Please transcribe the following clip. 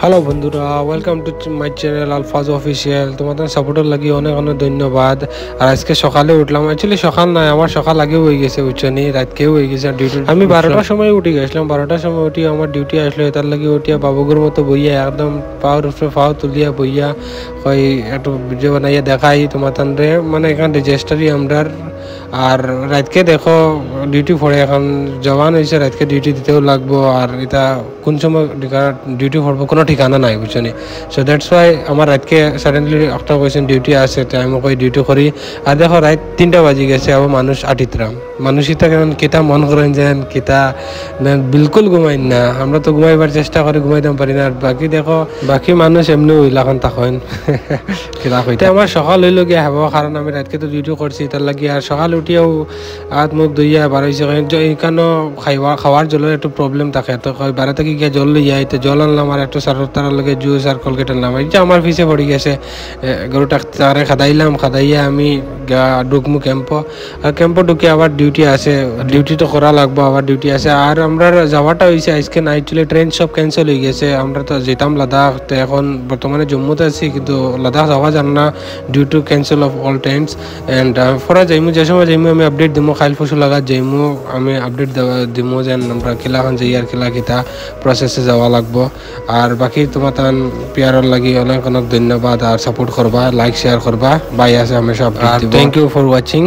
Hello বন্ধুরা, welcome to my channel Alfaz official. তোমাদের সাপোর্টের লাগি অনেক অনেক ধন্যবাদ। আর আজকে সকালে উঠলাম, অ্যাকচুয়ালি সকাল নয়, আমার সকাল আগেও হয়ে গেছে, উঠছনি রাতকেও হয়ে গেছে ডিউটি। আমি 12টার সময় উঠে গেছিলাম, 12টার সময় উঠি আমার ডিউটি আসলো। তার লাগি উঠিয়া বাবুগুর মতো বইয়া একদম পাওয়ার উপরে পাও তুলিয়া বইয়া ওই একটু ভিডিও বানাইয়া দেখাই তোমাদের, মানে এখান রেজিস্টারি আমরার। আর রাতকে দেখো ডিউটি পড়ে, এখন জওয়ান হয়েছে, রাতকে ডিউটি দিতেও লাগবো। আর এটা কোন সময় ডিউটি পড়বো কোনো ঠিকানা নাই, বুঝছনি। সো দ্যাটস ওয়াই আমার রাতকে সাডেনলি একটা কোয়েশ্চেন ডিউটি আছে, তাই আমি কই ডিউটি করি। আর দেখো রাত 3টা বাজি গেছে, আবার মানুষ আটিতরাম মানুষই তো কেমন কিতা মন করেন যেন কিতা বিলকুল ঘুমাইন না। আমরা তো ঘুমাইবার চেষ্টা করি, ঘুমাইতে পারি না। আর বাকি দেখো বাকি মানুষ এমনি ওইলাখান তখন কিতা কইতে আমার সকাল হইল গিয়ে হবো, কারণ আমি রাতকে তো ডিউটি করছি তার লাগি। আর সকাল উঠিয়াও হাত মুখ ধুইয়া বারোইছে, এইখানেও খাওয়ার জলের একটু প্রবলেম থাকে। তো বারো থেকে গিয়ে জল লইয়া তো জল আনলাম, আর একটু সার তার লগে জুস আর কলগেট আনলাম। এইটা আমার পিছে পড়ে গেছে। গরুটা তারে খাদাইলাম, খাদাইয়া আমি ঢুকমু ক্যাম্পো। আর ক্যাম্পো ঢুকে আবার ডিউটি আছে, ডিউটি তো করা লাগবো, আবার ডিউটি আছে। আর আমরা যাওয়াটা হয়েছে আজকে নাইট, চলে ট্রেন সব ক্যান্সেল হয়ে গেছে। আমরা তো যেতাম লাদাখ, তো এখন বর্তমানে জম্মুতে আছি, কিন্তু লাদাখ যাওয়া যান না due to cancel of all trains. And ফরা যাইমু, যে সময় যাইমু আমি আপডেট দিমু, খাইল ফসু লাগাত যাইমু আমি আপডেট দিমু যেন আমরা কিলাখান যাই আর কিলা কিতা প্রসেসে যাওয়া লাগবো। আর বাকি তোমার তান পিয়ারর লাগি অনেক অনেক ধন্যবাদ। আর সাপোর্ট করবা, লাইক শেয়ার করবা, বাই আছে হামেশা। Thank you for watching.